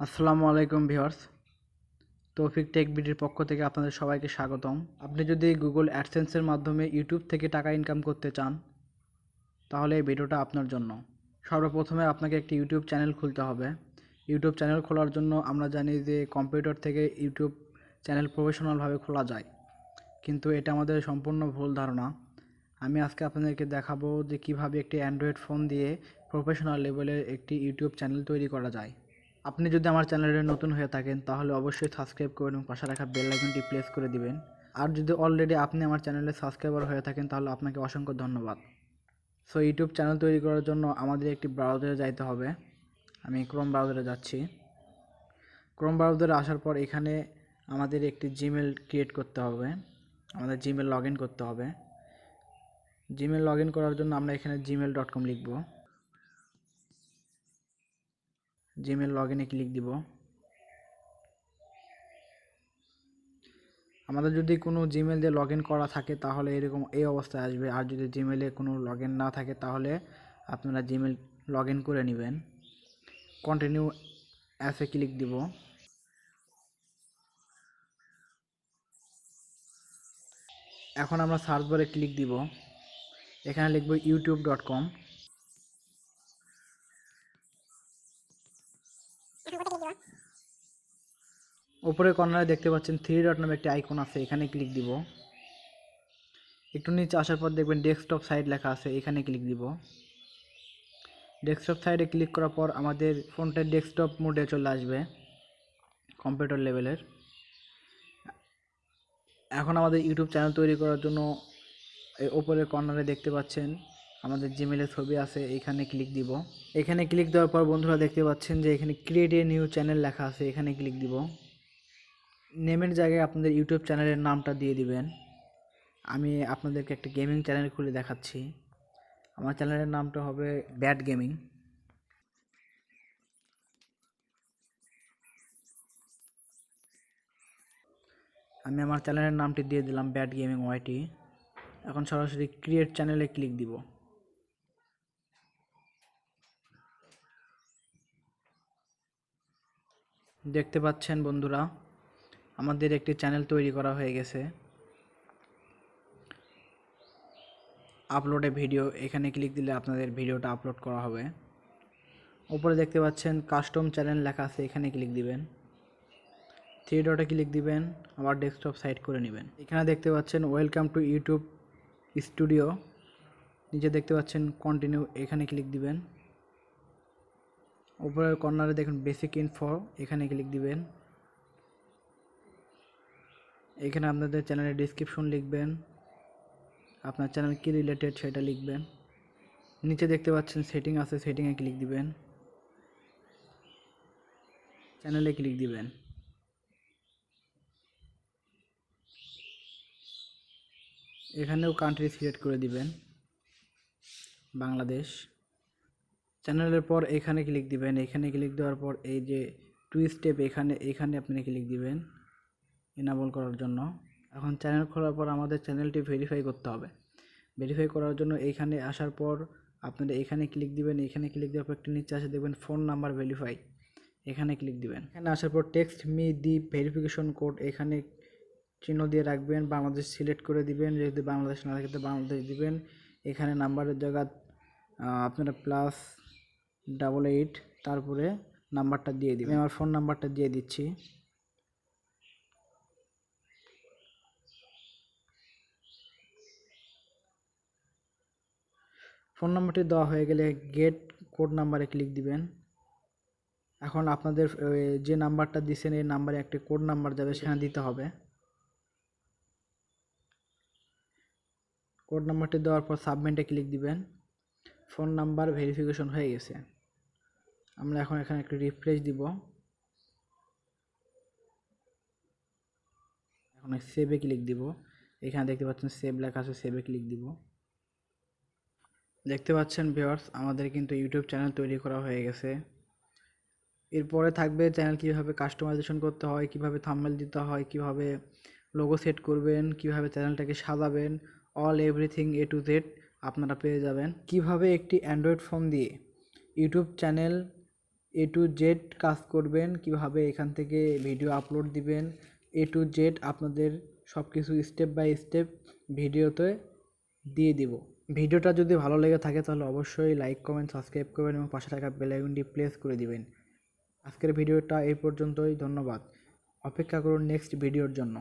আসসালামু আলাইকুম ভিউয়ার্স। তৌফিক টেক বিডির পক্ষ থেকে আপনাদের সবাইকে স্বাগতম। আপনি যদি গুগল অ্যাডসেন্সের মাধ্যমে ইউটিউব থেকে টাকা ইনকাম করতে চান তাহলে এই ভিডিওটা আপনার জন্য। সর্বপ্রথমে আপনাকে একটি ইউটিউব চ্যানেল খুলতে হবে। ইউটিউব চ্যানেল খোলার জন্য আমরা জানি যে কম্পিউটার থেকে ইউটিউব চ্যানেল প্রফেশনালভাবে খোলা যায়, কিন্তু এটা আমাদের সম্পূর্ণ ভুল ধারণা। আমি আজকে আপনাদেরকে দেখাবো যে কিভাবে একটি অ্যান্ড্রয়েড ফোন দিয়ে প্রফেশনাল লেভেলের একটি ইউটিউব চ্যানেল তৈরি করা যায়। আপনি যদি আমার চ্যানেলে নতুন হয়ে থাকেন তাহলে অবশ্যই সাবস্ক্রাইব করবেন এবং পাশে রাখা বেল আইকনটি প্রেস করে দিবেন। আর যদি অলরেডি আপনি আমার চ্যানেলে সাবস্ক্রাইবার হয়ে থাকেন তাহলে আপনাকে অসংখ্য ধন্যবাদ। সো ইউটিউব চ্যানেল তৈরি করার জন্য আমাদের একটি ব্রাউজারে যাইতে হবে। আমি ক্রোম ব্রাউজারে যাচ্ছি। ক্রোম ব্রাউজারে আসার পর এখানে আমাদের একটি জিমেল ক্রিয়েট করতে হবে, আমাদের জিমেল লগ ইন করতে হবে। জিমেল লগ ইন করার জন্য আমরা এখানে gmail.com লিখব। জিমেল লগ ইনে ক্লিক দিব। আমাদের যদি কোনো জিমেল দিয়ে লগ ইন করা থাকে তাহলে এরকম এই অবস্থায় আসবে, আর যদি জিমেলে কোনো লগ ইন না থাকে তাহলে আপনারা জিমেল লগ ইন করে নেবেন। কন্টিনিউ অ্যাসে ক্লিক দিব। এখন আমরা সার্চ বারে ক্লিক দিব। এখানে লিখব youtube.com। উপরে কর্নারে দেখতে পাচ্ছেন 3 ডট নামে একটি আইকন আছে, এখানে ক্লিক দিব। একটু নিচে আসার পর দেখবেন ডেস্কটপ সাইট লেখা আছে, এখানে ক্লিক দিব। ডেস্কটপ সাইডে ক্লিক করার পর আমাদের ফোনটা ডেস্কটপ মোডে চলে আসবে, কম্পিউটার লেভেলের। এখন আমাদের ইউটিউব চ্যানেল তৈরি করার জন্য এই উপরের কর্নারে দেখতে পাচ্ছেন আমাদের জিমেলের ছবি আছে, এখানে ক্লিক দিব। এখানে ক্লিক দেওয়ার পর বন্ধুরা দেখতে পাচ্ছেন যে এখানে ক্রিয়েট এ নিউ চ্যানেল লেখা আছে, এখানে ক্লিক দিব। নেমের জায়গায় আপনাদের ইউটিউব চ্যানেলের নামটা দিয়ে দিবেন। আমি আপনাদেরকে একটা গেমিং চ্যানেল খুলে দেখাচ্ছি। আমার চ্যানেলের নামটা হবে ব্যাড গেমিং। আমি আমার চ্যানেলের নামটি দিয়ে দিলাম ব্যাড গেমিং ওয়াইটি। এখন সরাসরি ক্রিয়েট চ্যানেলে ক্লিক দিব। দেখতে পাচ্ছেন বন্ধুরা আমাদের একটি চ্যানেল তৈরি করা হয়ে গেছে। আপলোডে ভিডিও, এখানে ক্লিক দিলে আপনাদের ভিডিওটা আপলোড করা হবে। উপরে দেখতে পাচ্ছেন কাস্টম চ্যানেল লেখা আছে, এখানে ক্লিক দিবেন। 3 ডটে ক্লিক দিবেন, আবার ডেস্কটপ সাইট করে নেবেন। এখানে দেখতে পাচ্ছেন ওয়েলকাম টু ইউটিউব স্টুডিও। নিচে দেখতে পাচ্ছেন কন্টিনিউ, এখানে ক্লিক দিবেন। উপরের কর্নারে দেখুন বেসিক ইনফো, এখানে ক্লিক দিবেন। এখানে আপনাদের চ্যানেলের ডেসক্রিপশন লিখবেন, আপনার চ্যানেল কি রিলেটেড সেটা লিখবেন। নিচে দেখতে পাচ্ছেন সেটিং আছে, সেটিংয়ে ক্লিক দিবেন। চ্যানেলে ক্লিক দিবেন। এখানেও কান্ট্রি সিলেক্ট করে দিবেন, বাংলাদেশ। চ্যানেলের পর এখানে ক্লিক দিবেন। এখানে ক্লিক দেওয়ার পর এই যে 2 স্টেপ, এখানে আপনি ক্লিক দিবেন এনাবল করার জন্য। এখন চ্যানেল খোলার পর আমাদের চ্যানেলটি ভেরিফাই করতে হবে। ভেরিফাই করার জন্য এইখানে আসার পর আপনারা এখানে ক্লিক দিবেন। এখানে ক্লিক দেওয়ার পর একটু নিচে আসে দেখবেন ফোন নাম্বার ভেরিফাই, এখানে ক্লিক দিবেন। এখানে আসার পর text me the verification code, এখানে চিহ্ন দিয়ে রাখবেন, বাংলাদেশ সিলেক্ট করে দিবেন। যদি বাংলাদেশ না থাকে তো বাংলাদেশ দিবেন। এখানে নাম্বারের জায়গা আপনারা +88 তারপরে নাম্বারটা দিয়ে দিবেন। আমি আমার ফোন নাম্বারটা দিয়ে দিচ্ছি। ফোন নাম্বারটি দেওয়া হয়ে গেলে গেট কোড নাম্বারে ক্লিক দিবেন। এখন আপনাদের যে নাম্বারটা দিচ্ছেন এই নাম্বারে একটা কোড নাম্বার যাবে, সেখানে দিতে হবে। কোড নাম্বারটি দেওয়ার পর সাবমিটে ক্লিক দিবেন। ফোন নাম্বার ভেরিফিকেশন হয়ে গেছে। আমরা এখন এখানে একটু রিফ্রেশ দিব। এখন সেভে ক্লিক দিব। এখানে দেখতে পাচ্ছেন সেভ লেখা আছে, সেভে ক্লিক দিব। দেখতে পাচ্ছেন ভিউয়ার্স আমাদের কিন্তু ইউটিউব চ্যানেল তৈরি করা হয়ে গেছে। এরপরে থাকবে চ্যানেল কীভাবে কাস্টমাইজেশন করতে হয়, কিভাবে থাম্বনেল দিতে হয়, কিভাবে লোগো সেট করবেন, কিভাবে চ্যানেলটাকে সাজাবেন, all everything A to Z আপনারা পেয়ে যাবেন। কিভাবে একটি অ্যান্ড্রয়েড ফোন দিয়ে YouTube channel A to Z কাজ করবেন, কিভাবে এখান থেকে ভিডিও আপলোড দিবেন, A to Z আপনাদের সব কিছু স্টেপ বাই স্টেপ ভিডিওতে দিয়ে দিব। ভিডিওটা যদি ভালো লেগে থাকে তাহলে অবশ্যই লাইক, কমেন্ট, সাবস্ক্রাইব করবেন এবং পাশে থাকা বেল আইকনটি প্রেস করে দিবেন। আজকের ভিডিওটা এই পর্যন্তই, ধন্যবাদ। অপেক্ষা করুন নেক্সট ভিডিওর জন্য।